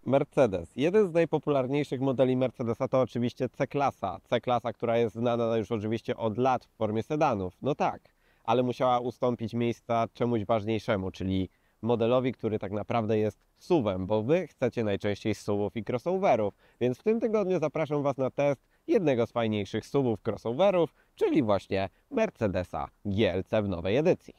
Mercedes. Jeden z najpopularniejszych modeli Mercedesa to oczywiście C-klasa. C-klasa, która jest znana już oczywiście od lat w formie sedanów. No tak, ale musiała ustąpić miejsca czemuś ważniejszemu, czyli modelowi, który tak naprawdę jest SUV-em, bo Wy chcecie najczęściej SUV-ów i crossoverów. Więc w tym tygodniu zapraszam Was na test jednego z fajniejszych SUV-ów crossoverów, czyli właśnie Mercedesa GLC w nowej edycji.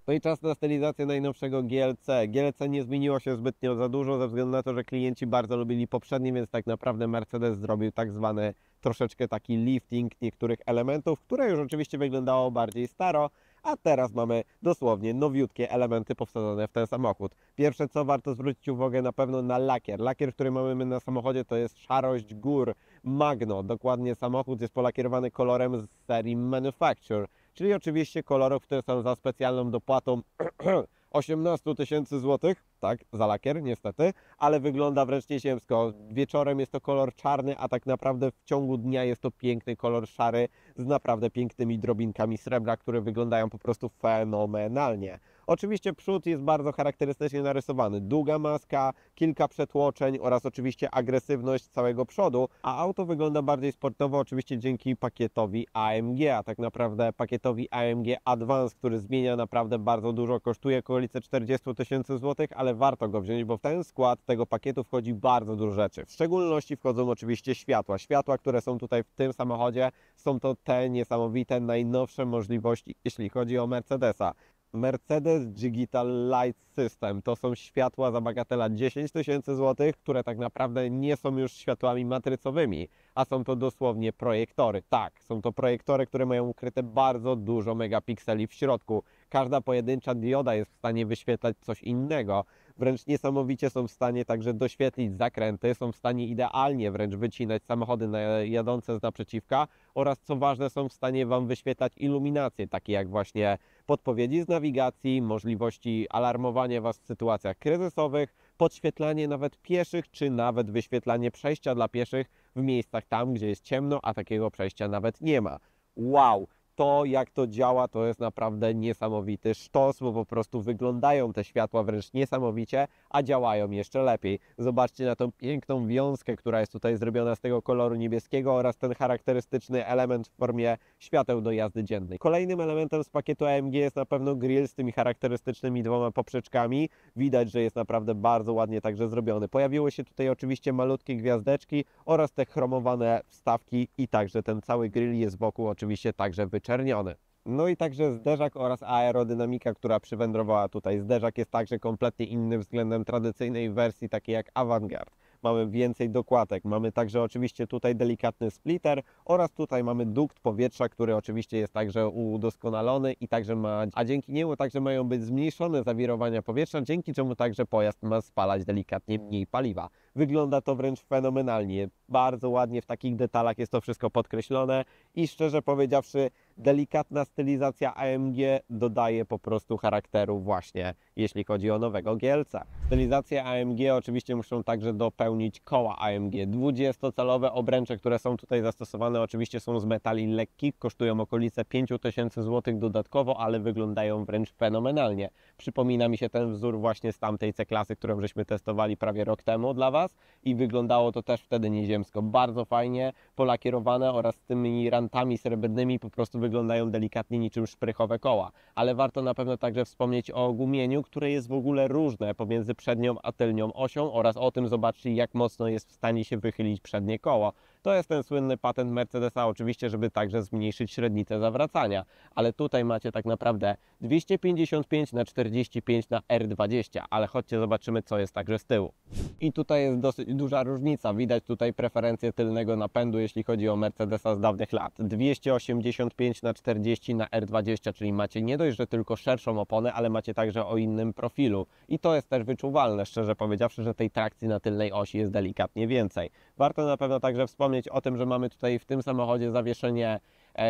No i czas na stylizację najnowszego GLC. GLC nie zmieniło się zbytnio za dużo ze względu na to, że klienci bardzo lubili poprzedni, więc tak naprawdę Mercedes zrobił tak zwany troszeczkę taki lifting niektórych elementów, które już oczywiście wyglądało bardziej staro, a teraz mamy dosłownie nowiutkie elementy powsadzone w ten samochód. Pierwsze co warto zwrócić uwagę na pewno na lakier. Lakier, który mamy na samochodzie to jest szarość gór Magno. Dokładnie samochód jest polakierowany kolorem z serii Manufacture, czyli oczywiście kolorów, które są za specjalną dopłatą 18 tysięcy złotych, tak, za lakier niestety, ale wygląda wręcz nieziemsko. Wieczorem jest to kolor czarny, a tak naprawdę w ciągu dnia jest to piękny kolor szary z naprawdę pięknymi drobinkami srebra, które wyglądają po prostu fenomenalnie. Oczywiście przód jest bardzo charakterystycznie narysowany. Długa maska, kilka przetłoczeń oraz oczywiście agresywność całego przodu, a auto wygląda bardziej sportowo oczywiście dzięki pakietowi AMG, a tak naprawdę pakietowi AMG Advance, który zmienia naprawdę bardzo dużo, kosztuje okolice 40 tysięcy złotych, ale warto go wziąć, bo w ten skład tego pakietu wchodzi bardzo dużo rzeczy. W szczególności wchodzą oczywiście światła. Światła, które są tutaj w tym samochodzie, są to te niesamowite, najnowsze możliwości, jeśli chodzi o Mercedesa. Mercedes Digital Light System to są światła za bagatela 10 tysięcy złotych, które tak naprawdę nie są już światłami matrycowymi, a są to dosłownie projektory. Tak, są to projektory, które mają ukryte bardzo dużo megapikseli w środku. Każda pojedyncza dioda jest w stanie wyświetlać coś innego. Wręcz niesamowicie są w stanie także doświetlić zakręty, są w stanie idealnie wręcz wycinać samochody jadące z naprzeciwka oraz co ważne są w stanie Wam wyświetlać iluminacje, takie jak właśnie podpowiedzi z nawigacji, możliwości alarmowania Was w sytuacjach kryzysowych, podświetlanie nawet pieszych, czy nawet wyświetlanie przejścia dla pieszych w miejscach tam, gdzie jest ciemno, a takiego przejścia nawet nie ma. Wow! To, jak to działa, to jest naprawdę niesamowity sztos, bo po prostu wyglądają te światła wręcz niesamowicie, a działają jeszcze lepiej. Zobaczcie na tą piękną wiązkę, która jest tutaj zrobiona z tego koloru niebieskiego oraz ten charakterystyczny element w formie świateł do jazdy dziennej. Kolejnym elementem z pakietu AMG jest na pewno grill z tymi charakterystycznymi dwoma poprzeczkami. Widać, że jest naprawdę bardzo ładnie także zrobiony. Pojawiły się tutaj oczywiście malutkie gwiazdeczki oraz te chromowane wstawki i także ten cały grill jest wokół oczywiście także wyczerniony. No i także zderzak oraz aerodynamika, która przywędrowała tutaj. Zderzak jest także kompletnie inny względem tradycyjnej wersji, takiej jak Avantgarde. Mamy więcej dokładek, mamy także oczywiście tutaj delikatny splitter oraz tutaj mamy dukt powietrza, który oczywiście jest także udoskonalony i także a dzięki niemu także mają być zmniejszone zawirowania powietrza, dzięki czemu także pojazd ma spalać delikatnie mniej paliwa. Wygląda to wręcz fenomenalnie, bardzo ładnie w takich detalach jest to wszystko podkreślone i szczerze powiedziawszy delikatna stylizacja AMG dodaje po prostu charakteru właśnie, jeśli chodzi o nowego GLC. Stylizację AMG oczywiście muszą także dopełnić koła AMG. 20-calowe obręcze, które są tutaj zastosowane oczywiście są z metali lekkich, kosztują okolice 5000 zł dodatkowo, ale wyglądają wręcz fenomenalnie. Przypomina mi się ten wzór właśnie z tamtej C-klasy, którą żeśmy testowali prawie rok temu dla Was i wyglądało to też wtedy nieziemsko. Bardzo fajnie polakierowane oraz z tymi rantami srebrnymi po prostu wyglądają delikatnie niczym szprychowe koła. Ale warto na pewno także wspomnieć o gumieniu, które jest w ogóle różne pomiędzy przednią a tylnią osią oraz o tym, zobaczcie, jak mocno jest w stanie się wychylić przednie koło. To jest ten słynny patent Mercedesa, oczywiście, żeby także zmniejszyć średnicę zawracania, ale tutaj macie tak naprawdę 255/45 na R20, ale chodźcie zobaczymy, co jest także z tyłu. I tutaj jest dosyć duża różnica, widać tutaj preferencję tylnego napędu, jeśli chodzi o Mercedesa z dawnych lat. 285/40 na R20, czyli macie nie dość, że tylko szerszą oponę, ale macie także o innym profilu. I to jest też wyczuwalne, szczerze powiedziawszy, że tej trakcji na tylnej osi jest delikatnie więcej. Warto na pewno także wspomnieć o tym, że mamy tutaj w tym samochodzie zawieszenie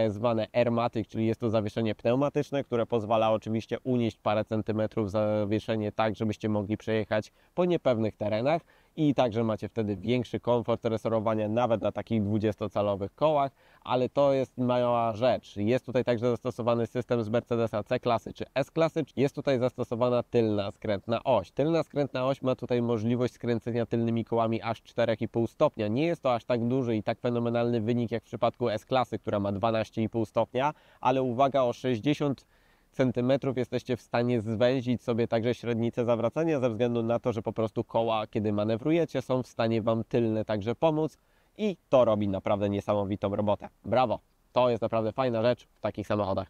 zwane Airmatic, czyli jest to zawieszenie pneumatyczne, które pozwala oczywiście unieść parę centymetrów zawieszenie tak, żebyście mogli przejechać po niepewnych terenach i także macie wtedy większy komfort resorowania nawet na takich 20-calowych kołach, ale to jest mała rzecz. Jest tutaj także zastosowany system z Mercedesa C-klasy czy S-klasy. Jest tutaj zastosowana tylna skrętna oś. Tylna skrętna oś ma tutaj możliwość skręcenia tylnymi kołami aż 4,5 stopnia. Nie jest to aż tak duży i tak fenomenalny wynik jak w przypadku S-klasy, która ma 12,5 stopnia, ale uwaga, o 60 centymetrów jesteście w stanie zwęzić sobie także średnicę zawracania ze względu na to, że po prostu koła, kiedy manewrujecie, są w stanie Wam tylne także pomóc i to robi naprawdę niesamowitą robotę. Brawo! To jest naprawdę fajna rzecz w takich samochodach.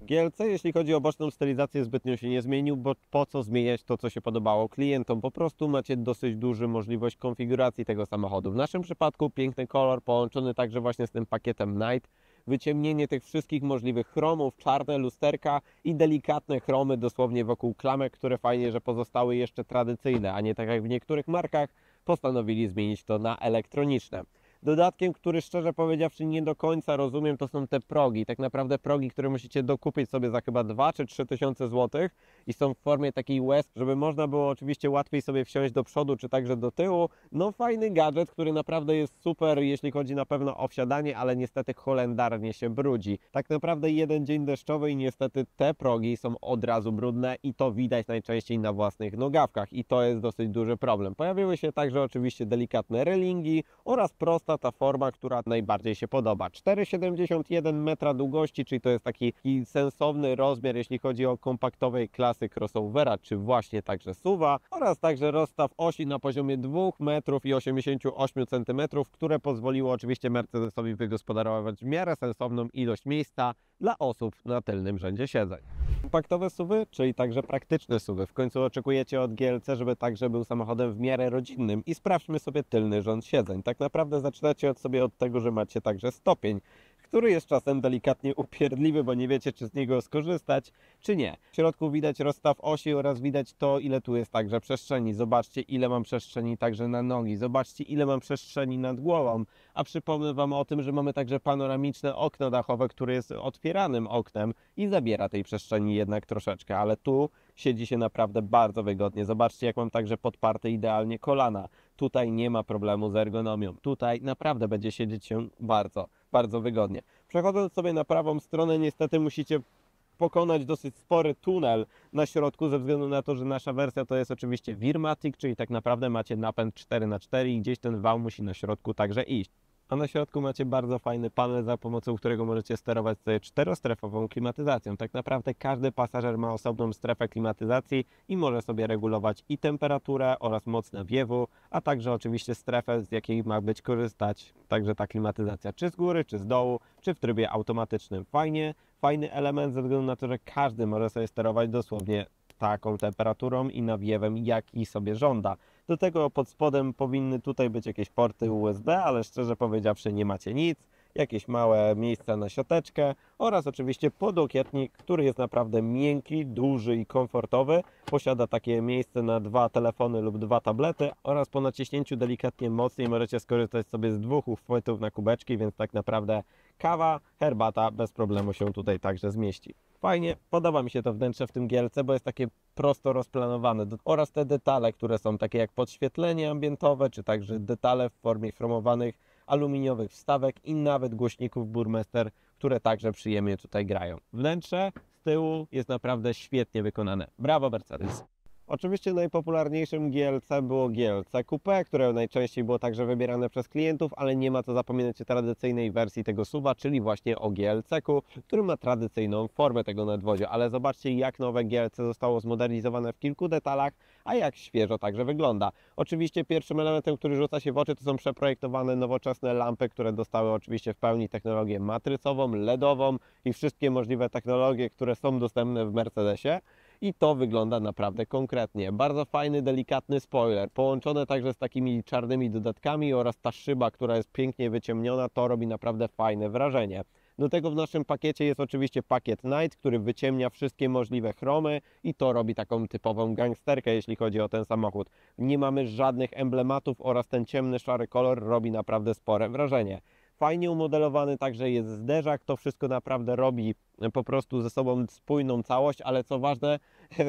GLC, jeśli chodzi o boczną stylizację, zbytnio się nie zmienił, bo po co zmieniać to, co się podobało klientom? Po prostu macie dosyć dużą możliwość konfiguracji tego samochodu. W naszym przypadku piękny kolor połączony także właśnie z tym pakietem Night, wyciemnienie tych wszystkich możliwych chromów, czarne lusterka i delikatne chromy dosłownie wokół klamek, które fajnie, że pozostały jeszcze tradycyjne, a nie tak jak w niektórych markach postanowili zmienić to na elektroniczne. Dodatkiem, który szczerze powiedziawszy nie do końca rozumiem, to są te progi. Tak naprawdę progi, które musicie dokupić sobie za chyba 2 czy 3 tysiące złotych i są w formie takiej łez, żeby można było oczywiście łatwiej sobie wsiąść do przodu czy także do tyłu. No fajny gadżet, który naprawdę jest super, jeśli chodzi na pewno o wsiadanie, ale niestety holendarnie się brudzi. Tak naprawdę jeden dzień deszczowy i niestety te progi są od razu brudne i to widać najczęściej na własnych nogawkach i to jest dosyć duży problem. Pojawiły się także oczywiście delikatne relingi oraz prosta ta forma, która najbardziej się podoba. 4,71 metra długości, czyli to jest taki sensowny rozmiar, jeśli chodzi o kompaktowej klasy crossovera, czy właśnie także SUV-a oraz także rozstaw osi na poziomie 2,88 m, które pozwoliło oczywiście Mercedesowi wygospodarować w miarę sensowną ilość miejsca dla osób na tylnym rzędzie siedzeń. Kompaktowe SUV-y, czyli także praktyczne SUV-y. W końcu oczekujecie od GLC, żeby także był samochodem w miarę rodzinnym i sprawdźmy sobie tylny rząd siedzeń. Tak naprawdę zaczynacie sobie od tego, że macie także stopień, który jest czasem delikatnie upierdliwy, bo nie wiecie, czy z niego skorzystać, czy nie. W środku widać rozstaw osi oraz widać to, ile tu jest także przestrzeni. Zobaczcie, ile mam przestrzeni także na nogi. Zobaczcie, ile mam przestrzeni nad głową. A przypomnę Wam o tym, że mamy także panoramiczne okno dachowe, które jest otwieranym oknem i zabiera tej przestrzeni jednak troszeczkę, ale tu siedzi się naprawdę bardzo wygodnie. Zobaczcie, jak mam także podparte idealnie kolana. Tutaj nie ma problemu z ergonomią. Tutaj naprawdę będzie siedzieć się bardzo wygodnie. Przechodząc sobie na prawą stronę, niestety musicie pokonać dosyć spory tunel na środku, ze względu na to, że nasza wersja to jest oczywiście Wirmatic, czyli tak naprawdę macie napęd 4x4 i gdzieś ten wał musi na środku także iść. A na środku macie bardzo fajny panel, za pomocą którego możecie sterować sobie czterostrefową klimatyzacją. Tak naprawdę każdy pasażer ma osobną strefę klimatyzacji i może sobie regulować i temperaturę oraz moc nawiewu, a także oczywiście strefę, z jakiej ma być korzystać także ta klimatyzacja, czy z góry, czy z dołu, czy w trybie automatycznym. Fajny element ze względu na to, że każdy może sobie sterować dosłownie taką temperaturą i nawiewem, jaki sobie żąda. Do tego pod spodem powinny tutaj być jakieś porty USB, ale szczerze powiedziawszy nie macie nic. Jakieś małe miejsca na siateczkę oraz oczywiście podłokietnik, który jest naprawdę miękki, duży i komfortowy. Posiada takie miejsce na 2 telefony lub 2 tablety oraz po naciśnięciu delikatnie mocniej możecie skorzystać sobie z 2 uchwytów na kubeczki, więc tak naprawdę kawa, herbata bez problemu się tutaj także zmieści. Fajnie, podoba mi się to wnętrze w tym GLC, bo jest takie prosto rozplanowane oraz te detale, które są takie jak podświetlenie ambientowe, czy także detale w formie chromowanych aluminiowych wstawek i nawet głośników Burmester, które także przyjemnie tutaj grają. Wnętrze z tyłu jest naprawdę świetnie wykonane. Brawo Mercedes! Oczywiście najpopularniejszym GLC było GLC Coupe, które najczęściej było także wybierane przez klientów, ale nie ma co zapominać o tradycyjnej wersji tego SUV-a, czyli właśnie o GLC-ku, który ma tradycyjną formę tego nadwozia. Ale zobaczcie, jak nowe GLC zostało zmodernizowane w kilku detalach, a jak świeżo także wygląda. Oczywiście pierwszym elementem, który rzuca się w oczy, to są przeprojektowane nowoczesne lampy, które dostały oczywiście w pełni technologię matrycową, LEDową i wszystkie możliwe technologie, które są dostępne w Mercedesie. I to wygląda naprawdę konkretnie. Bardzo fajny, delikatny spoiler, połączone także z takimi czarnymi dodatkami oraz ta szyba, która jest pięknie wyciemniona, to robi naprawdę fajne wrażenie. Do tego w naszym pakiecie jest oczywiście pakiet Night, który wyciemnia wszystkie możliwe chromy i to robi taką typową gangsterkę, jeśli chodzi o ten samochód. Nie mamy żadnych emblematów oraz ten ciemny, szary kolor robi naprawdę spore wrażenie. Fajnie umodelowany także jest zderzak, to wszystko naprawdę robi po prostu ze sobą spójną całość, ale co ważne,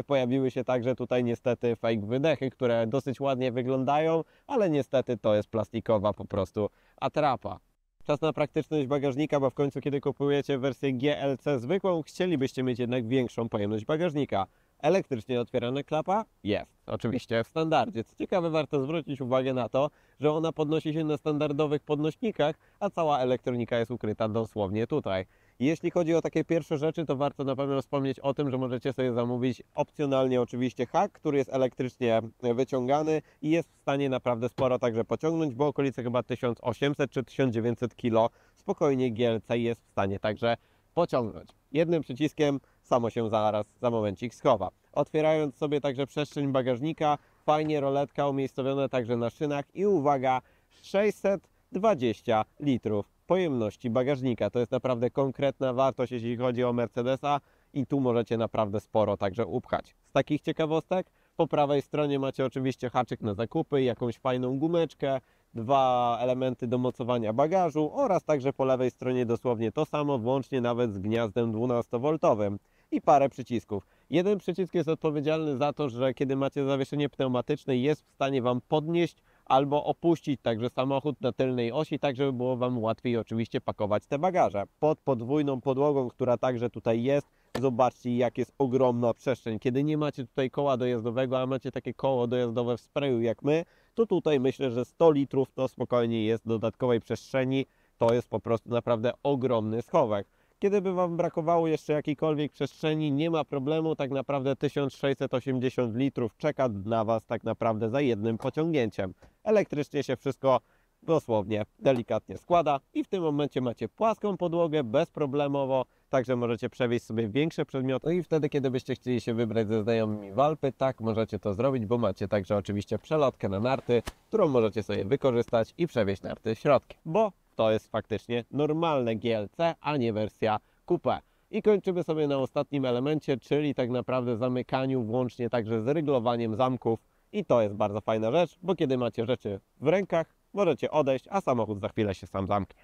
pojawiły się także tutaj niestety fake wydechy, które dosyć ładnie wyglądają, ale niestety to jest plastikowa po prostu atrapa. Czas na praktyczność bagażnika, bo w końcu kiedy kupujecie wersję GLC zwykłą, chcielibyście mieć jednak większą pojemność bagażnika. Elektrycznie otwierana klapa? Jest, oczywiście w standardzie. Co ciekawe, warto zwrócić uwagę na to, że ona podnosi się na standardowych podnośnikach, a cała elektronika jest ukryta dosłownie tutaj. Jeśli chodzi o takie pierwsze rzeczy, to warto na pewno wspomnieć o tym, że możecie sobie zamówić opcjonalnie oczywiście hak, który jest elektrycznie wyciągany i jest w stanie naprawdę sporo także pociągnąć, bo okolice chyba 1800 czy 1900 kg spokojnie GLC jest w stanie także pociągnąć. Jednym przyciskiem samo się zaraz za momencik schowa. Otwierając sobie także przestrzeń bagażnika, fajnie roletka umiejscowiona także na szynach i uwaga, 620 litrów pojemności bagażnika. To jest naprawdę konkretna wartość, jeśli chodzi o Mercedesa i tu możecie naprawdę sporo także upchać. Z takich ciekawostek, po prawej stronie macie oczywiście haczyk na zakupy, jakąś fajną gumeczkę, dwa elementy do mocowania bagażu oraz także po lewej stronie dosłownie to samo, włącznie nawet z gniazdem 12V i parę przycisków. Jeden przycisk jest odpowiedzialny za to, że kiedy macie zawieszenie pneumatyczne, jest w stanie Wam podnieść albo opuścić także samochód na tylnej osi, tak żeby było Wam łatwiej oczywiście pakować te bagaże. Pod podwójną podłogą, która także tutaj jest, zobaczcie, jak jest ogromna przestrzeń. Kiedy nie macie tutaj koła dojazdowego, a macie takie koło dojazdowe w sprayu jak my, to tutaj myślę, że 100 litrów to spokojnie jest dodatkowej przestrzeni. To jest po prostu naprawdę ogromny schowek. Kiedy by Wam brakowało jeszcze jakiejkolwiek przestrzeni, nie ma problemu, tak naprawdę 1680 litrów czeka na Was tak naprawdę za jednym pociągnięciem. Elektrycznie się wszystko dosłownie delikatnie składa i w tym momencie macie płaską podłogę bezproblemowo, także możecie przewieźć sobie większe przedmioty. No i wtedy, kiedy byście chcieli się wybrać ze znajomymi w Alpy, tak możecie to zrobić, bo macie także oczywiście przelotkę na narty, którą możecie sobie wykorzystać i przewieźć narty środkiem, bo to jest faktycznie normalne GLC, a nie wersja Coupe. I kończymy sobie na ostatnim elemencie, czyli tak naprawdę zamykaniu, włącznie także z ryglowaniem zamków. I to jest bardzo fajna rzecz, bo kiedy macie rzeczy w rękach, możecie odejść, a samochód za chwilę się sam zamknie.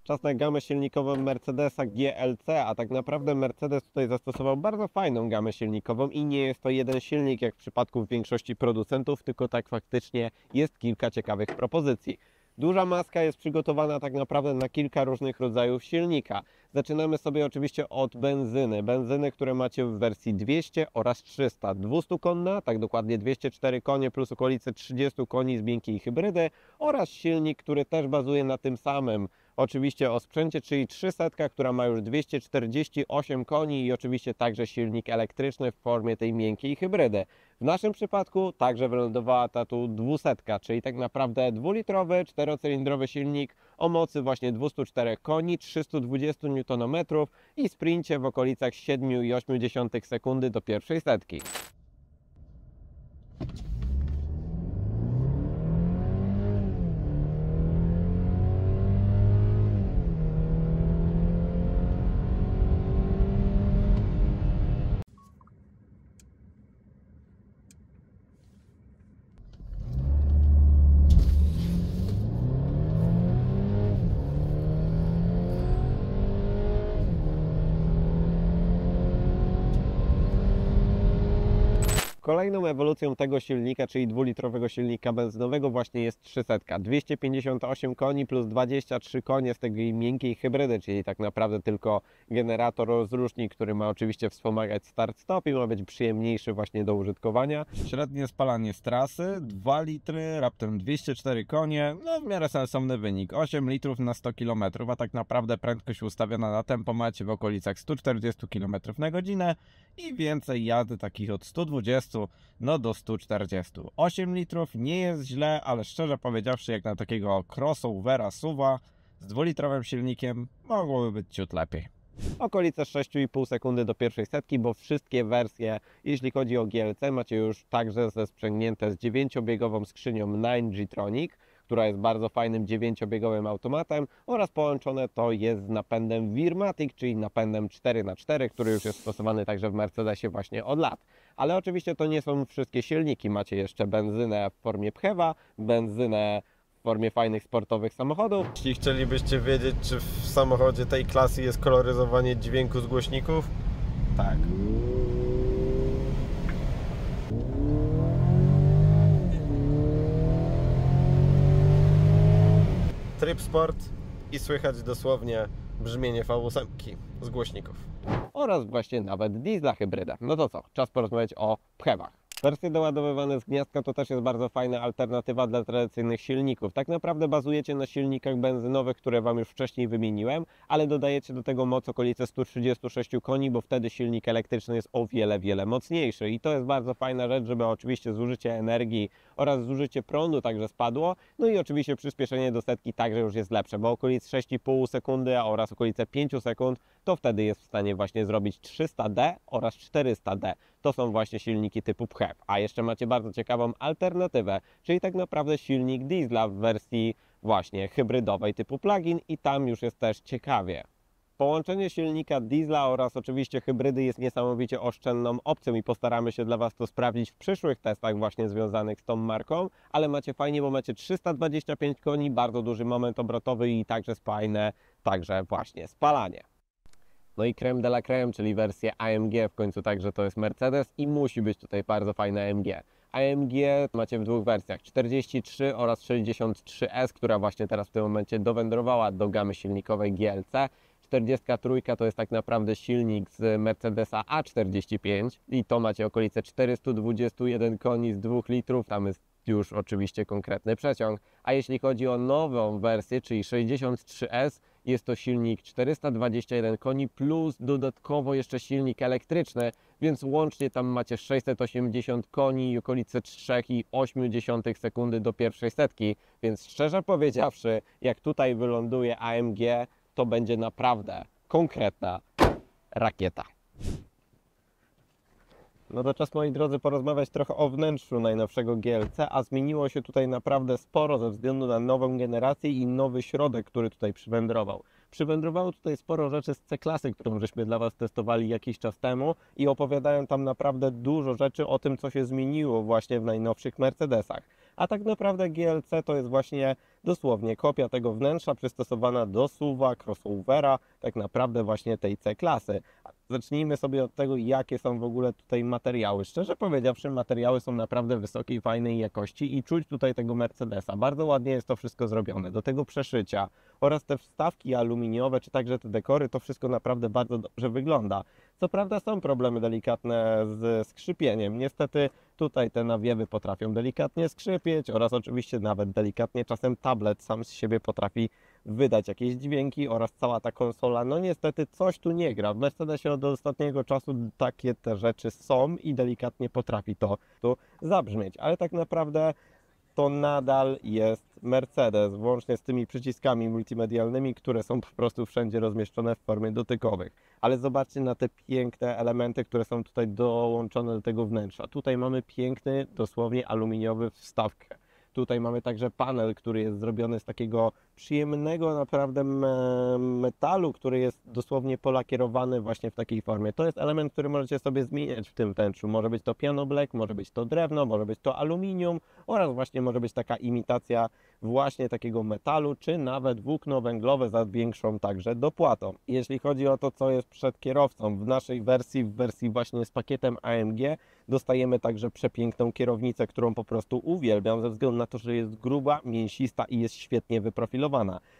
Czas na gamę silnikową Mercedesa GLC, a tak naprawdę Mercedes tutaj zastosował bardzo fajną gamę silnikową i nie jest to jeden silnik jak w przypadku większości producentów, tylko tak faktycznie jest kilka ciekawych propozycji. Duża maska jest przygotowana tak naprawdę na kilka różnych rodzajów silnika. Zaczynamy sobie oczywiście od benzyny. Benzyny, które macie w wersji 200 oraz 300. 200-konna, tak dokładnie 204 konie plus okolice 30 koni z miękkiej hybrydy oraz silnik, który też bazuje na tym samym. Oczywiście o sprzęcie, czyli 300, która ma już 248 koni i oczywiście także silnik elektryczny w formie tej miękkiej hybrydy. W naszym przypadku także wylądowała ta tu 200, czyli tak naprawdę dwulitrowy, czterocylindrowy silnik o mocy właśnie 204 koni, 320 Nm i sprincie w okolicach 7,8 sekundy do pierwszej setki. Kolejną ewolucją tego silnika, czyli dwulitrowego silnika benzynowego właśnie jest 300. 258 koni plus 23 konie z tej miękkiej hybrydy, czyli tak naprawdę tylko generator rozrusznik, który ma oczywiście wspomagać start-stop i ma być przyjemniejszy właśnie do użytkowania. Średnie spalanie z trasy 2 litry, raptem 204 konie, no w miarę sensowny wynik, 8 litrów na 100 km, a tak naprawdę prędkość ustawiona na tempomacie w okolicach 140 km na godzinę i więcej jazdy takich od 120 no do 140. 8 litrów nie jest źle, ale szczerze powiedziawszy jak na takiego crossovera SUV-a z dwulitrowym silnikiem mogłoby być ciut lepiej. Okolice 6,5 sekundy do pierwszej setki, bo wszystkie wersje, jeśli chodzi o GLC, macie już także sprzęgnięte z 9-biegową skrzynią 9G-Tronic, która jest bardzo fajnym 9-biegowym automatem oraz połączone to jest z napędem Wirmatic, czyli napędem 4x4, który już jest stosowany także w Mercedesie właśnie od lat. Ale oczywiście to nie są wszystkie silniki, macie jeszcze benzynę w formie PHEV'a, benzynę w formie fajnych sportowych samochodów. Jeśli chcielibyście wiedzieć, czy w samochodzie tej klasy jest koloryzowanie dźwięku z głośników, tak. Tryb sport i słychać dosłownie brzmienie V8 z głośników. Oraz właśnie nawet diesla hybrydę. No to co, czas porozmawiać o PHEV'ach. Wersje doładowywane z gniazdka to też jest bardzo fajna alternatywa dla tradycyjnych silników. Tak naprawdę bazujecie na silnikach benzynowych, które Wam już wcześniej wymieniłem, ale dodajecie do tego moc okolice 136 koni, bo wtedy silnik elektryczny jest o wiele mocniejszy. I to jest bardzo fajna rzecz, żeby oczywiście zużycie energii oraz zużycie prądu także spadło. No i oczywiście przyspieszenie do setki także już jest lepsze, bo okolice 6,5 sekundy oraz okolice 5 sekund to wtedy jest w stanie właśnie zrobić 300D oraz 400D. To są właśnie silniki typu PHEV. A jeszcze macie bardzo ciekawą alternatywę, czyli tak naprawdę silnik diesla w wersji właśnie hybrydowej typu plug-in i tam już jest też ciekawie. Połączenie silnika diesla oraz oczywiście hybrydy jest niesamowicie oszczędną opcją i postaramy się dla Was to sprawdzić w przyszłych testach właśnie związanych z tą marką, ale macie fajnie, bo macie 325 koni, bardzo duży moment obrotowy i także spajne, także właśnie spalanie. No i creme de la creme, czyli wersję AMG, w końcu także to jest Mercedes i musi być tutaj bardzo fajna AMG. AMG macie w dwóch wersjach, 43 oraz 63S, która właśnie teraz w tym momencie dowędrowała do gamy silnikowej GLC. 43 to jest tak naprawdę silnik z Mercedesa A45 i to macie okolice 421 koni z 2 litrów, tam jest już oczywiście konkretny przeciąg. A jeśli chodzi o nową wersję, czyli 63S, jest to silnik 421 koni plus dodatkowo jeszcze silnik elektryczny, więc łącznie tam macie 680 koni i okolice 3,8 sekundy do pierwszej setki. Więc szczerze powiedziawszy, jak tutaj wyląduje AMG, to będzie naprawdę konkretna rakieta. No to czas, moi drodzy, porozmawiać trochę o wnętrzu najnowszego GLC, a zmieniło się tutaj naprawdę sporo ze względu na nową generację i nowy środek, który tutaj przywędrował. Przywędrowało tutaj sporo rzeczy z C-klasy, którą żeśmy dla Was testowali jakiś czas temu i opowiadają tam naprawdę dużo rzeczy o tym, co się zmieniło właśnie w najnowszych Mercedesach. A tak naprawdę GLC to jest właśnie dosłownie kopia tego wnętrza przystosowana do SUV-a, crossovera, tak naprawdę właśnie tej C-klasy. Zacznijmy sobie od tego, jakie są w ogóle tutaj materiały. Szczerze powiedziawszy, materiały są naprawdę wysokiej, fajnej jakości i czuć tutaj tego Mercedesa. Bardzo ładnie jest to wszystko zrobione. Do tego przeszycia oraz te wstawki aluminiowe, czy także te dekory, to wszystko naprawdę bardzo dobrze wygląda. Co prawda są problemy delikatne z skrzypieniem. Niestety tutaj te nawiewy potrafią delikatnie skrzypieć oraz oczywiście nawet delikatnie czasem tablet sam z siebie potrafi wydać jakieś dźwięki oraz cała ta konsola, no niestety coś tu nie gra. W Mercedesie od ostatniego czasu takie te rzeczy są i delikatnie potrafi to tu zabrzmieć, ale tak naprawdę to nadal jest Mercedes, włącznie z tymi przyciskami multimedialnymi, które są po prostu wszędzie rozmieszczone w formie dotykowych. Ale zobaczcie na te piękne elementy, które są tutaj dołączone do tego wnętrza. Tutaj mamy piękny, dosłownie aluminiowy wstawkę. Tutaj mamy także panel, który jest zrobiony z takiego przyjemnego naprawdę metalu, który jest dosłownie polakierowany właśnie w takiej formie. To jest element, który możecie sobie zmieniać w tym wnętrzu. Może być to piano black, może być to drewno, może być to aluminium oraz właśnie może być taka imitacja właśnie takiego metalu, czy nawet włókno węglowe za większą także dopłatą. Jeśli chodzi o to, co jest przed kierowcą, w naszej wersji, właśnie z pakietem AMG, dostajemy także przepiękną kierownicę, którą po prostu uwielbiam ze względu na to, że jest gruba, mięsista i jest świetnie wyprofilowana.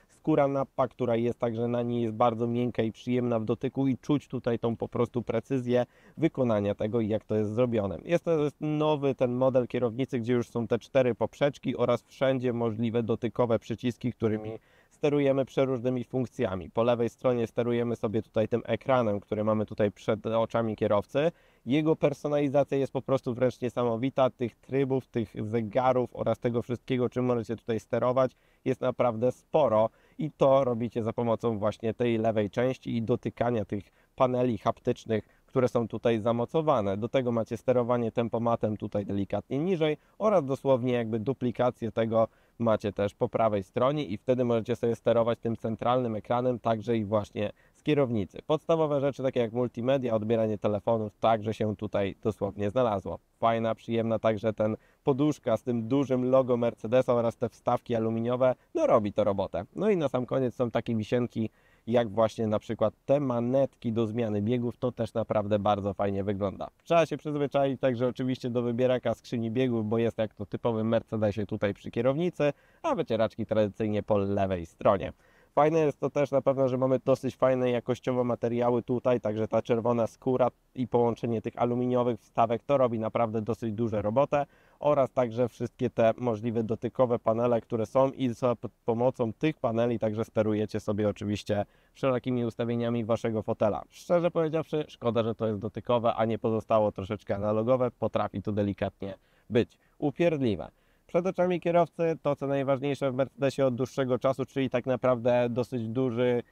Skóra nappa, która jest także na niej, jest bardzo miękka i przyjemna w dotyku i czuć tutaj tą po prostu precyzję wykonania tego i jak to jest zrobione. Jest to nowy ten model kierownicy, gdzie już są te 4 poprzeczki oraz wszędzie możliwe dotykowe przyciski, którymi sterujemy przeróżnymi funkcjami. Po lewej stronie sterujemy sobie tutaj tym ekranem, który mamy tutaj przed oczami kierowcy. Jego personalizacja jest po prostu wręcz niesamowita. Tych trybów, tych zegarów oraz tego wszystkiego, czym możecie tutaj sterować, jest naprawdę sporo i to robicie za pomocą właśnie tej lewej części i dotykania tych paneli haptycznych, które są tutaj zamocowane. Do tego macie sterowanie tempomatem tutaj delikatnie niżej oraz dosłownie jakby duplikację tego macie też po prawej stronie i wtedy możecie sobie sterować tym centralnym ekranem także i właśnie z kierownicy. Podstawowe rzeczy takie jak multimedia, odbieranie telefonów także się tutaj dosłownie znalazło. Fajna, przyjemna także ten poduszka z tym dużym logo Mercedesa oraz te wstawki aluminiowe, no robi to robotę. No i na sam koniec są takie wisienki jak właśnie na przykład te manetki do zmiany biegów, to też naprawdę bardzo fajnie wygląda. Trzeba się przyzwyczaić także oczywiście do wybieraka skrzyni biegów, bo jest jak to typowym Mercedesie tutaj przy kierownicy, a wycieraczki tradycyjnie po lewej stronie. Fajne jest to też na pewno, że mamy dosyć fajne jakościowo materiały tutaj, także ta czerwona skóra i połączenie tych aluminiowych wstawek to robi naprawdę dosyć dużą robotę oraz także wszystkie te możliwe dotykowe panele, które są i za pomocą tych paneli także sterujecie sobie oczywiście wszelakimi ustawieniami waszego fotela. Szczerze powiedziawszy, szkoda, że to jest dotykowe, a nie pozostało troszeczkę analogowe, potrafi to delikatnie być upierdliwe. Przed oczami kierowcy to, co najważniejsze w Mercedesie od dłuższego czasu, czyli tak naprawdę dosyć duży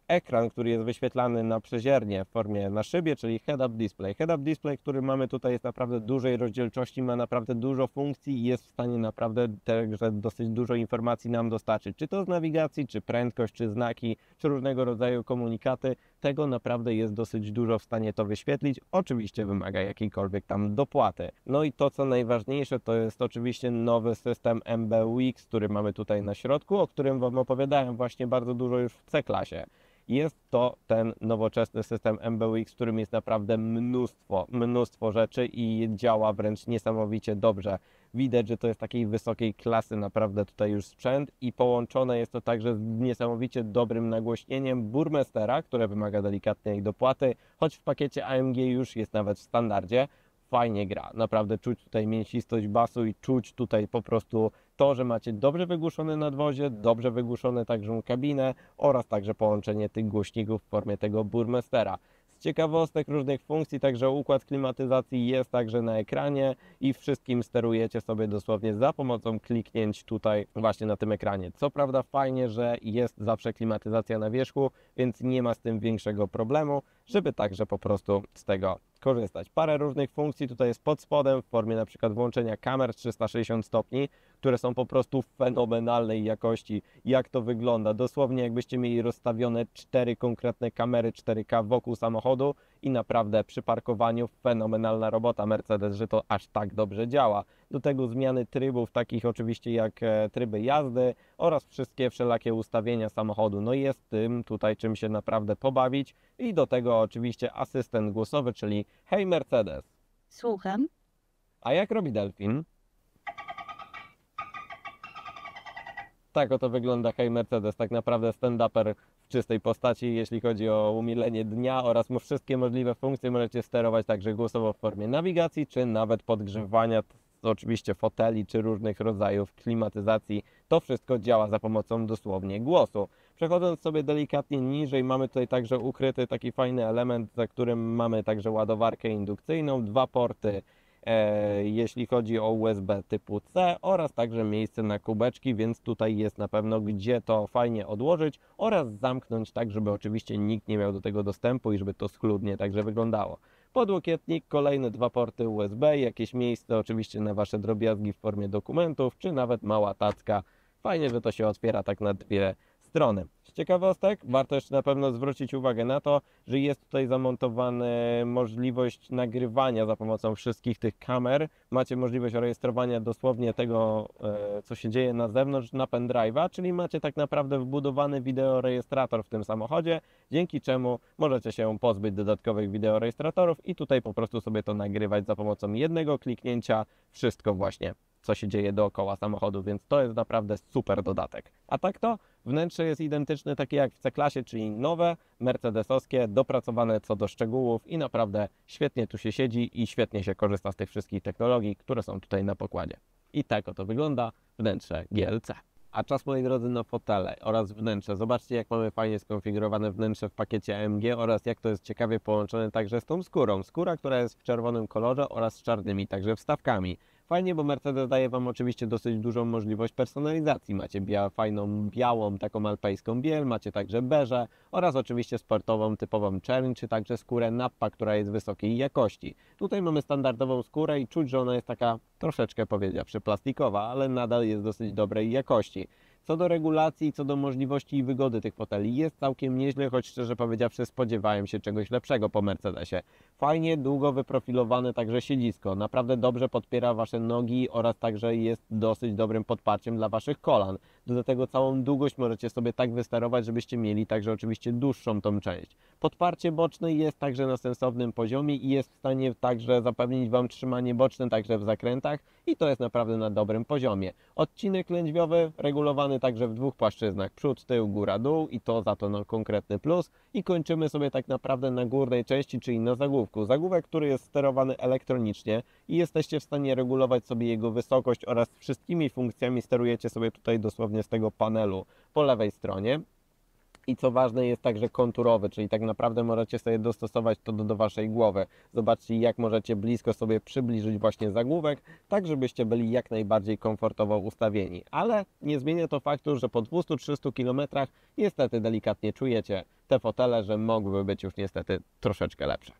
ekran, który jest wyświetlany na przeziernie w formie na szybie, czyli head-up display. Head-up display, który mamy tutaj, jest naprawdę dużej rozdzielczości, ma naprawdę dużo funkcji i jest w stanie naprawdę także dosyć dużo informacji nam dostarczyć. Czy to z nawigacji, czy prędkość, czy znaki, czy różnego rodzaju komunikaty. Tego naprawdę jest dosyć dużo w stanie to wyświetlić. Oczywiście wymaga jakiejkolwiek tam dopłaty. No i to, co najważniejsze, to jest oczywiście nowy system MBUX, który mamy tutaj na środku, o którym Wam opowiadałem właśnie bardzo dużo już w C-klasie. Jest to ten nowoczesny system MBUX, w którym jest naprawdę mnóstwo rzeczy i działa wręcz niesamowicie dobrze. Widać, że to jest takiej wysokiej klasy naprawdę tutaj już sprzęt i połączone jest to także z niesamowicie dobrym nagłośnieniem Burmestera, które wymaga delikatnej dopłaty, choć w pakiecie AMG już jest nawet w standardzie. Fajnie gra, naprawdę czuć tutaj mięsistość basu i czuć tutaj po prostu to, że macie dobrze wygłuszone nadwozie, dobrze wygłuszone także kabinę oraz także połączenie tych głośników w formie tego Burmestera. Z ciekawostek różnych funkcji, także układ klimatyzacji jest także na ekranie i wszystkim sterujecie sobie dosłownie za pomocą kliknięć tutaj właśnie na tym ekranie. Co prawda fajnie, że jest zawsze klimatyzacja na wierzchu, więc nie ma z tym większego problemu, żeby także po prostu z tego korzystać. Parę różnych funkcji tutaj jest pod spodem w formie na przykład włączenia kamer 360 stopni, które są po prostu fenomenalnej jakości. Jak to wygląda? Dosłownie jakbyście mieli rozstawione 4 konkretne kamery 4K wokół samochodu i naprawdę przy parkowaniu fenomenalna robota Mercedes, że to aż tak dobrze działa. Do tego zmiany trybów, takich oczywiście jak tryby jazdy oraz wszystkie wszelakie ustawienia samochodu. No jest tym tutaj czym się naprawdę pobawić i do tego oczywiście asystent głosowy, czyli Hej Mercedes. Słucham. A jak robi delfin? Tak oto wygląda Hej Mercedes, tak naprawdę stand-uper w czystej postaci, jeśli chodzi o umilenie dnia oraz wszystkie możliwe funkcje możecie sterować także głosowo w formie nawigacji, czy nawet podgrzewania, oczywiście foteli, czy różnych rodzajów klimatyzacji. To wszystko działa za pomocą dosłownie głosu. Przechodząc sobie delikatnie niżej, mamy tutaj także ukryty taki fajny element, za którym mamy także ładowarkę indukcyjną, 2 porty jeśli chodzi o USB typu C oraz także miejsce na kubeczki, więc tutaj jest na pewno gdzie to fajnie odłożyć oraz zamknąć tak, żeby oczywiście nikt nie miał do tego dostępu i żeby to schludnie także wyglądało. Podłokietnik, kolejne 2 porty USB, jakieś miejsce oczywiście na Wasze drobiazgi w formie dokumentów, czy nawet mała tacka Fajnie, że to się otwiera tak na dwie strony. Z ciekawostek warto jeszcze na pewno zwrócić uwagę na to, że jest tutaj zamontowana możliwość nagrywania za pomocą wszystkich tych kamer. Macie możliwość rejestrowania dosłownie tego, co się dzieje na zewnątrz na pendrive'a, czyli macie tak naprawdę wbudowany wideorejestrator w tym samochodzie, dzięki czemu możecie się pozbyć dodatkowych wideorejestratorów i tutaj po prostu sobie to nagrywać za pomocą jednego kliknięcia, wszystko właśnie, co się dzieje dookoła samochodu, więc to jest naprawdę super dodatek. A tak to wnętrze jest identyczne takie jak w C-klasie, czyli nowe, mercedesowskie, dopracowane co do szczegółów i naprawdę świetnie tu się siedzi i świetnie się korzysta z tych wszystkich technologii, które są tutaj na pokładzie. I tak oto wygląda wnętrze GLC. A czas, moi drodzy, na fotele oraz wnętrze. Zobaczcie, jak mamy fajnie skonfigurowane wnętrze w pakiecie AMG oraz jak to jest ciekawie połączone także z tą skórą. Skóra, która jest w czerwonym kolorze oraz z czarnymi także wstawkami. Fajnie, bo Mercedes daje Wam oczywiście dosyć dużą możliwość personalizacji. Macie fajną, białą, taką alpejską biel, macie także beże oraz oczywiście sportową, typową czerń, czy także skórę Nappa, która jest wysokiej jakości. Tutaj mamy standardową skórę i czuć, że ona jest taka troszeczkę, powiedziawszy, plastikowa, ale nadal jest dosyć dobrej jakości. Co do regulacji, co do możliwości i wygody tych foteli, jest całkiem nieźle, choć szczerze powiedziawszy spodziewałem się czegoś lepszego po Mercedesie. Fajnie, długo wyprofilowane także siedzisko, naprawdę dobrze podpiera Wasze nogi oraz także jest dosyć dobrym podparciem dla Waszych kolan. Do tego całą długość możecie sobie tak wysterować, żebyście mieli także oczywiście dłuższą tą część. Podparcie boczne jest także na sensownym poziomie i jest w stanie także zapewnić Wam trzymanie boczne także w zakrętach i to jest naprawdę na dobrym poziomie. Odcinek lędźwiowy regulowany także w dwóch płaszczyznach, przód, tył, góra, dół i to za to no, konkretny plus. I kończymy sobie tak naprawdę na górnej części, czyli na zagłówku. Zagłówek, który jest sterowany elektronicznie i jesteście w stanie regulować sobie jego wysokość oraz wszystkimi funkcjami sterujecie sobie tutaj dosłownie z tego panelu po lewej stronie. I co ważne, jest także konturowy, czyli tak naprawdę możecie sobie dostosować to do Waszej głowy. Zobaczcie, jak możecie blisko sobie przybliżyć właśnie zagłówek, tak żebyście byli jak najbardziej komfortowo ustawieni. Ale nie zmienia to faktu, że po 200-300 km niestety delikatnie czujecie te fotele, że mogłyby być już niestety troszeczkę lepsze.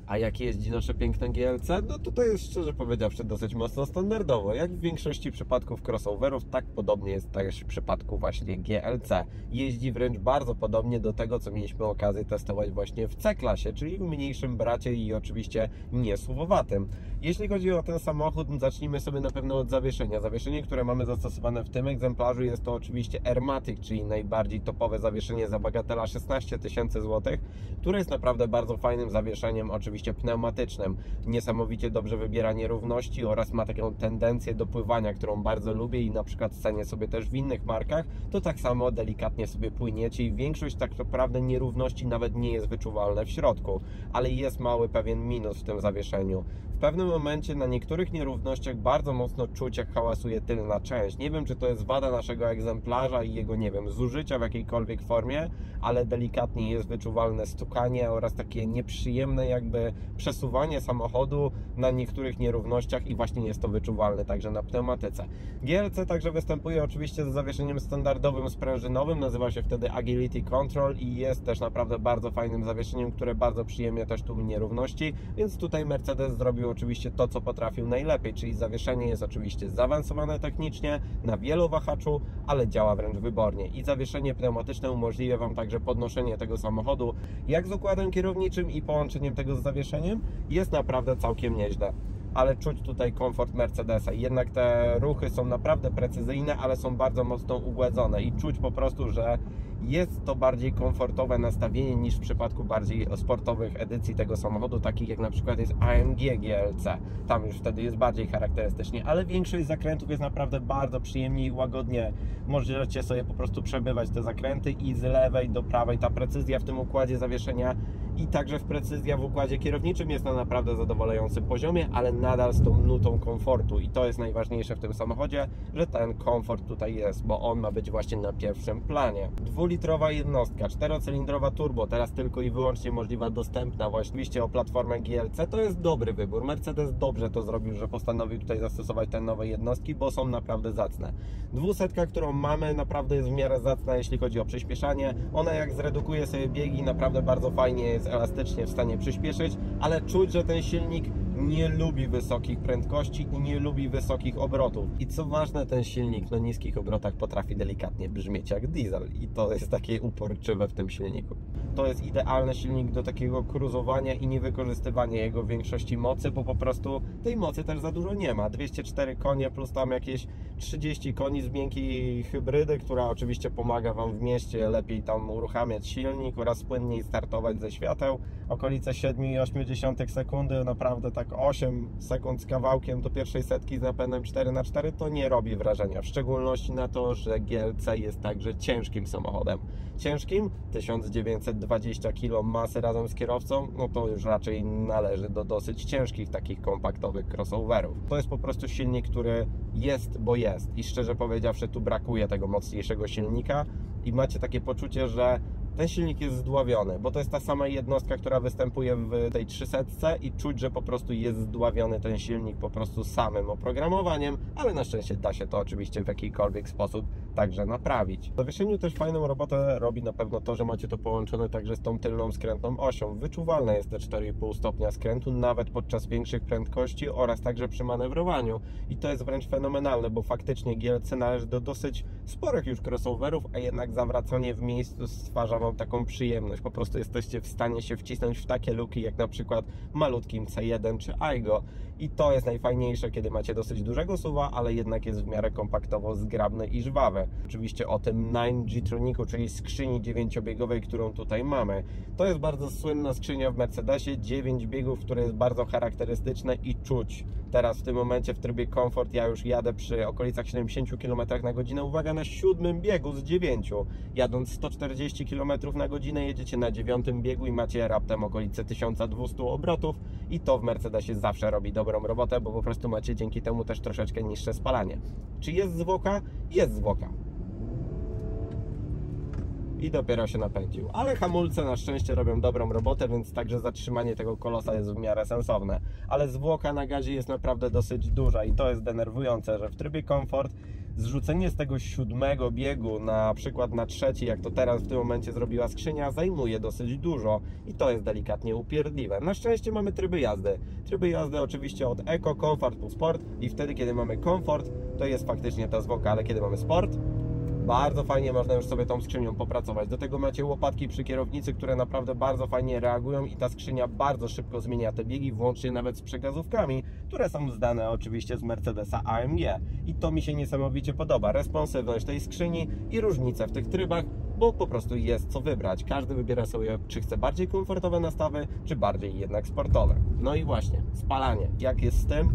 A jak jeździ nasze piękne GLC? No tutaj jest, szczerze powiedziawszy, dosyć mocno standardowo. Jak w większości przypadków crossoverów, tak podobnie jest też w przypadku właśnie GLC. Jeździ wręcz bardzo podobnie do tego, co mieliśmy okazję testować właśnie w C-klasie, czyli w mniejszym bracie i oczywiście nie SUV-owatym. Jeśli chodzi o ten samochód, zacznijmy sobie na pewno od zawieszenia. Zawieszenie, które mamy zastosowane w tym egzemplarzu, jest to oczywiście Airmatic, czyli najbardziej topowe zawieszenie za bagatela 16 000 złotych, które jest naprawdę bardzo fajnym zawieszeniem, oczywiście pneumatycznym. Niesamowicie dobrze wybiera nierówności oraz ma taką tendencję do pływania, którą bardzo lubię i na przykład cenię sobie też w innych markach, to tak samo delikatnie sobie płyniecie i większość tak naprawdę nierówności nawet nie jest wyczuwalne w środku, ale jest mały pewien minus w tym zawieszeniu. W pewnym momencie na niektórych nierównościach bardzo mocno czuć, jak hałasuje tylna część. Nie wiem, czy to jest wada naszego egzemplarza i jego, nie wiem, zużycia w jakiejkolwiek formie, ale delikatnie jest wyczuwalne stukanie oraz takie nieprzyjemne jakby przesuwanie samochodu na niektórych nierównościach i właśnie jest to wyczuwalne także na pneumatyce. GLC także występuje oczywiście z zawieszeniem standardowym sprężynowym, nazywa się wtedy Agility Control i jest też naprawdę bardzo fajnym zawieszeniem, które bardzo przyjemnie też tłumi nierówności, więc tutaj Mercedes zrobił oczywiście to, co potrafił najlepiej, czyli zawieszenie jest oczywiście zaawansowane technicznie, na wielowahaczu, ale działa wręcz wybornie i zawieszenie pneumatyczne umożliwia Wam także podnoszenie tego samochodu jak z układem kierowniczym i połączeniem tego z zawieszeniem jest naprawdę całkiem nieźle. Ale czuć tutaj komfort Mercedesa. Jednak te ruchy są naprawdę precyzyjne, ale są bardzo mocno ugładzone i czuć po prostu, że jest to bardziej komfortowe nastawienie niż w przypadku bardziej sportowych edycji tego samochodu, takich jak na przykład jest AMG GLC. Tam już wtedy jest bardziej charakterystycznie, ale większość zakrętów jest naprawdę bardzo przyjemnie i łagodnie. Możecie sobie po prostu przebywać te zakręty i z lewej do prawej. Ta precyzja w tym układzie zawieszenia i także precyzja w układzie kierowniczym jest na naprawdę zadowalającym poziomie, ale nadal z tą nutą komfortu i to jest najważniejsze w tym samochodzie, że ten komfort tutaj jest, bo on ma być właśnie na pierwszym planie. 2-litrowa jednostka, 4-cylindrowa turbo, teraz tylko i wyłącznie możliwa dostępna właśnie o platformę GLC, to jest dobry wybór. Mercedes dobrze to zrobił, że postanowił tutaj zastosować te nowe jednostki, bo są naprawdę zacne. 200, którą mamy, naprawdę jest w miarę zacna, jeśli chodzi o przyspieszanie. Ona jak zredukuje sobie biegi, naprawdę bardzo fajnie jest elastycznie w stanie przyspieszyć, ale czuć, że ten silnik nie lubi wysokich prędkości i nie lubi wysokich obrotów. I co ważne, ten silnik na niskich obrotach potrafi delikatnie brzmieć jak diesel i to jest takie uporczywe w tym silniku. To jest idealny silnik do takiego cruzowania i niewykorzystywania jego większości mocy, bo po prostu tej mocy też za dużo nie ma. 204 konie plus tam jakieś 30 koni z miękkiej hybrydy, która oczywiście pomaga Wam w mieście lepiej tam uruchamiać silnik oraz płynniej startować ze świateł. Okolice 7,8 sekundy, naprawdę tak 8 sekund z kawałkiem do pierwszej setki z napędem 4x4 to nie robi wrażenia, w szczególności na to, że GLC jest także ciężkim samochodem. Ciężkim? 1920 kg masy razem z kierowcą, no to już raczej należy do dosyć ciężkich takich kompaktowych crossoverów. To jest po prostu silnik, który jest, bo jest i szczerze powiedziawszy tu brakuje tego mocniejszego silnika i macie takie poczucie, że ten silnik jest zdławiony, bo to jest ta sama jednostka, która występuje w tej 300 i czuć, że po prostu jest zdławiony ten silnik po prostu samym oprogramowaniem, ale na szczęście da się to oczywiście w jakikolwiek sposób także naprawić. W zawieszeniu też fajną robotę robi na pewno to, że macie to połączone także z tą tylną skrętną osią. Wyczuwalne jest te 4,5 stopnia skrętu nawet podczas większych prędkości oraz także przy manewrowaniu i to jest wręcz fenomenalne, bo faktycznie GLC należy do dosyć sporych już crossoverów, a jednak zawracanie w miejscu stwarza Wam taką przyjemność. Po prostu jesteście w stanie się wcisnąć w takie luki jak na przykład malutkim C1 czy Aygo i to jest najfajniejsze, kiedy macie dosyć dużego SUV-a, ale jednak jest w miarę kompaktowo zgrabny i żwawy. Oczywiście o tym 9G-troniku, czyli skrzyni 9-biegowej, którą tutaj mamy. To jest bardzo słynna skrzynia w Mercedesie, 9 biegów, które jest bardzo charakterystyczne i czuć. Teraz w tym momencie w trybie komfort ja już jadę przy okolicach 70 km na godzinę, uwaga, na 7 biegu z 9. Jadąc 140 km na godzinę jedziecie na 9 biegu i macie raptem okolice 1200 obrotów i to w Mercedesie zawsze robi dobrą robotę, bo po prostu macie dzięki temu też troszeczkę niższe spalanie. Czy jest zwłoka? Jest zwłoka. I dopiero się napędził. Ale hamulce na szczęście robią dobrą robotę, więc także zatrzymanie tego kolosa jest w miarę sensowne. Ale zwłoka na gazie jest naprawdę dosyć duża i to jest denerwujące, że w trybie komfort zrzucenie z tego 7 biegu na przykład na 3, jak to teraz w tym momencie zrobiła skrzynia, zajmuje dosyć dużo i to jest delikatnie upierdliwe. Na szczęście mamy tryby jazdy. Tryby jazdy oczywiście od Eco, Comfort plus Sport i wtedy, kiedy mamy komfort, to jest faktycznie ta zwłoka, ale kiedy mamy sport, bardzo fajnie można już sobie tą skrzynią popracować. Do tego macie łopatki przy kierownicy, które naprawdę bardzo fajnie reagują i ta skrzynia bardzo szybko zmienia te biegi, włącznie nawet z przegazówkami, które są zdane oczywiście z Mercedesa AMG. I to mi się niesamowicie podoba. Responsywność tej skrzyni i różnice w tych trybach, bo po prostu jest co wybrać. Każdy wybiera sobie, czy chce bardziej komfortowe nastawy, czy bardziej jednak sportowe. No i właśnie, spalanie. Jak jest z tym?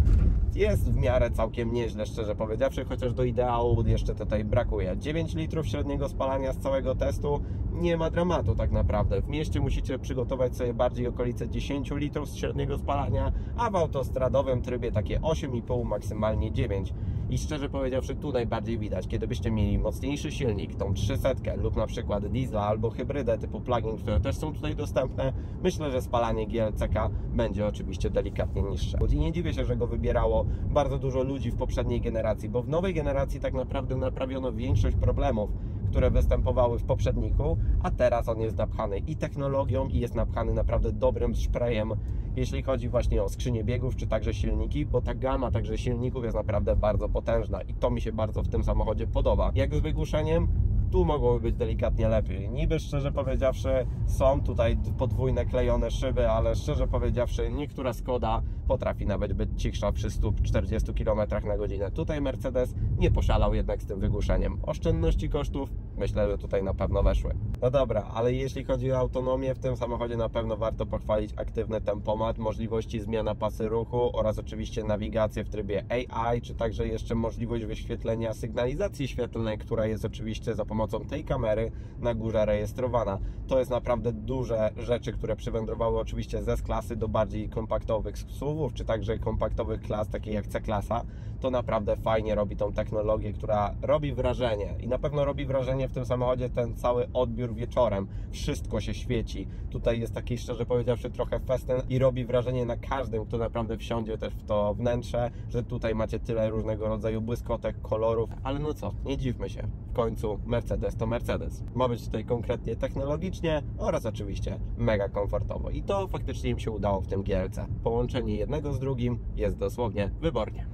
Jest w miarę całkiem nieźle, szczerze powiedziawszy, chociaż do ideału jeszcze tutaj brakuje. 9 litrów średniego spalania z całego testu, nie ma dramatu tak naprawdę. W mieście musicie przygotować sobie bardziej okolice 10 litrów z średniego spalania, a w autostradowym trybie takie 8,5, maksymalnie 9. I szczerze powiedziawszy, tu najbardziej widać, kiedy byście mieli mocniejszy silnik, tą 300 lub na przykład diesla albo hybrydę typu plug-in, które też są tutaj dostępne, myślę, że spalanie GLC-ka będzie oczywiście delikatnie niższe. I nie dziwię się, że go wybierało bardzo dużo ludzi w poprzedniej generacji, bo w nowej generacji tak naprawdę naprawiono większość problemów, które występowały w poprzedniku, a teraz on jest napchany i technologią i jest napchany naprawdę dobrym sprayem, jeśli chodzi właśnie o skrzynię biegów, czy także silniki, bo ta gama także silników jest naprawdę bardzo potężna i to mi się bardzo w tym samochodzie podoba. Jak z wygłuszeniem? Tu mogłoby być delikatnie lepiej. Niby szczerze powiedziawszy są tutaj podwójne klejone szyby, ale szczerze powiedziawszy niektóra Skoda potrafi nawet być cichsza przy 140 km na godzinę. Tutaj Mercedes nie poszalał jednak z tym wygłuszeniem. Oszczędności kosztów myślę, że tutaj na pewno weszły. No dobra, ale jeśli chodzi o autonomię, w tym samochodzie na pewno warto pochwalić aktywny tempomat, możliwości zmiany pasy ruchu oraz oczywiście nawigację w trybie AI, czy także jeszcze możliwość wyświetlenia sygnalizacji świetlnej, która jest oczywiście za pomocą tej kamery na górze rejestrowana. To jest naprawdę duże rzeczy, które przywędrowały oczywiście ze S-klasy do bardziej kompaktowych SUV-ów, czy także kompaktowych klas, takich jak C-klasa. to naprawdę fajnie robi tą technologię, która robi wrażenie. I na pewno robi wrażenie w tym samochodzie ten cały odbiór wieczorem. Wszystko się świeci. Tutaj jest taki, szczerze powiedziawszy, trochę festyn i robi wrażenie na każdym, kto naprawdę wsiądzie też w to wnętrze, że tutaj macie tyle różnego rodzaju błyskotek, kolorów. Ale no co, nie dziwmy się. W końcu Mercedes to Mercedes. Ma być tutaj konkretnie technologicznie oraz oczywiście mega komfortowo. I to faktycznie im się udało w tym GLC. Połączenie jednego z drugim jest dosłownie wybornie.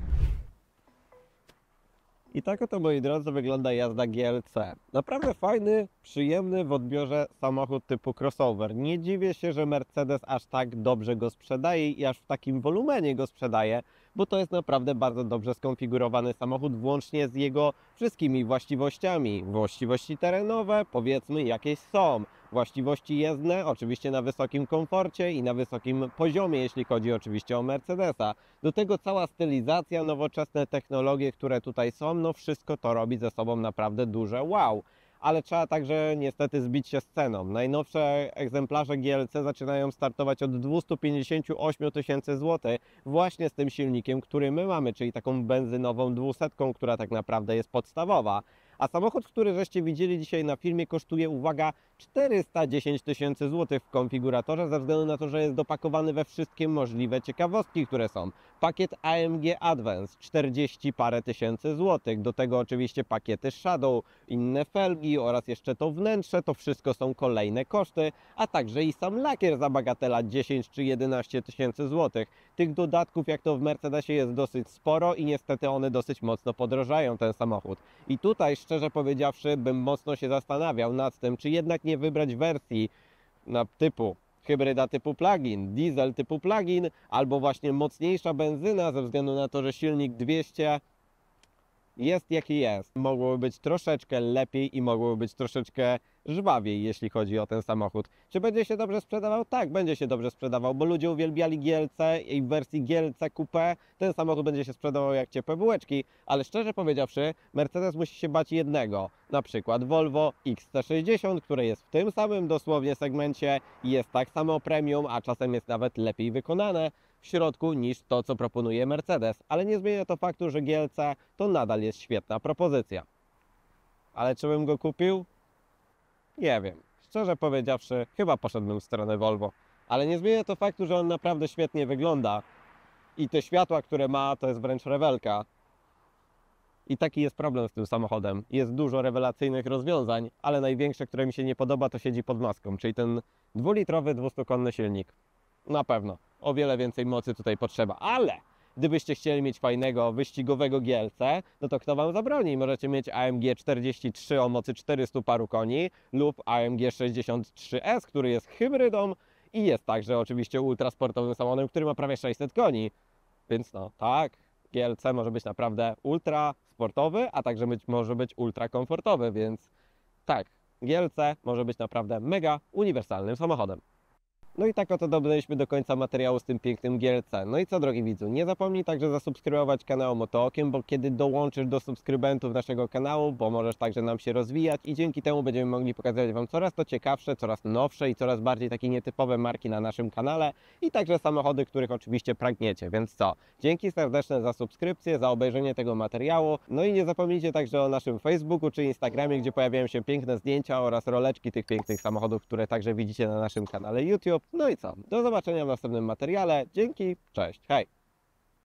I tak oto, moi drodzy, wygląda jazda GLC. Naprawdę fajny, przyjemny w odbiorze samochód typu crossover. Nie dziwię się, że Mercedes aż tak dobrze go sprzedaje i aż w takim wolumenie go sprzedaje, bo to jest naprawdę bardzo dobrze skonfigurowany samochód, włącznie z jego wszystkimi właściwościami. Właściwości terenowe, powiedzmy, jakieś są. Właściwości jezdne, oczywiście na wysokim komforcie i na wysokim poziomie, jeśli chodzi oczywiście o Mercedesa. Do tego cała stylizacja, nowoczesne technologie, które tutaj są, no wszystko to robi ze sobą naprawdę duże wow. Ale trzeba także niestety zbić się z ceną. Najnowsze egzemplarze GLC zaczynają startować od 258 tysięcy złotych właśnie z tym silnikiem, który my mamy, czyli taką benzynową 200, która tak naprawdę jest podstawowa. A samochód, który żeście widzieli dzisiaj na filmie, kosztuje, uwaga, 410 tysięcy złotych w konfiguratorze, ze względu na to, że jest dopakowany we wszystkie możliwe ciekawostki, które są. Pakiet AMG Advance 40 parę tysięcy złotych, do tego oczywiście pakiety Shadow, inne felgi oraz jeszcze to wnętrze, to wszystko są kolejne koszty, a także i sam lakier za bagatela 10 czy 11 tysięcy złotych. Tych dodatków, jak to w Mercedesie, jest dosyć sporo i niestety one dosyć mocno podrożają ten samochód. I tutaj, szczerze powiedziawszy, bym mocno się zastanawiał nad tym, czy jednak nie wybrać wersji na typu hybryda typu plug-in, diesel typu plug-in, albo właśnie mocniejsza benzyna, ze względu na to, że silnik 200 jest jaki jest. Mogłoby być troszeczkę lepiej i mogłoby być troszeczkę żwawiej, jeśli chodzi o ten samochód. Czy będzie się dobrze sprzedawał? Tak, będzie się dobrze sprzedawał, bo ludzie uwielbiali GLC i w wersji GLC Coupé ten samochód będzie się sprzedawał jak ciepłe bułeczki, ale szczerze powiedziawszy, Mercedes musi się bać jednego, na przykład Volvo XC60, które jest w tym samym dosłownie segmencie i jest tak samo premium, a czasem jest nawet lepiej wykonane w środku niż to, co proponuje Mercedes, ale nie zmienia to faktu, że GLC to nadal jest świetna propozycja. Ale czy bym go kupił? Nie wiem. Szczerze powiedziawszy, chyba poszedłbym w stronę Volvo. Ale nie zmienia to faktu, że on naprawdę świetnie wygląda. I te światła, które ma, to jest wręcz rewelka. I taki jest problem z tym samochodem. Jest dużo rewelacyjnych rozwiązań, ale największe, które mi się nie podoba, to siedzi pod maską, czyli ten 2-litrowy 200-konny silnik. Na pewno. O wiele więcej mocy tutaj potrzeba, ale gdybyście chcieli mieć fajnego, wyścigowego GLC, no to kto Wam zabroni? Możecie mieć AMG 43 o mocy 400 paru koni lub AMG 63S, który jest hybrydą i jest także oczywiście ultrasportowym samochodem, który ma prawie 600 koni. Więc no, tak, GLC może być naprawdę ultra sportowy, a także może być ultra komfortowy, więc tak, GLC może być naprawdę mega uniwersalnym samochodem. No i tak oto dobrnęliśmy do końca materiału z tym pięknym GLC. No i co, drogi widzu, nie zapomnij także zasubskrybować kanał Motookiem, bo kiedy dołączysz do subskrybentów naszego kanału, pomożesz także nam się rozwijać i dzięki temu będziemy mogli pokazywać Wam coraz to ciekawsze, coraz nowsze i coraz bardziej takie nietypowe marki na naszym kanale i także samochody, których oczywiście pragniecie. Więc co, dzięki serdeczne za subskrypcję, za obejrzenie tego materiału. No i nie zapomnijcie także o naszym Facebooku czy Instagramie, gdzie pojawiają się piękne zdjęcia oraz roleczki tych pięknych samochodów, które także widzicie na naszym kanale YouTube. No i co? Do zobaczenia w następnym materiale. Dzięki, cześć, hej!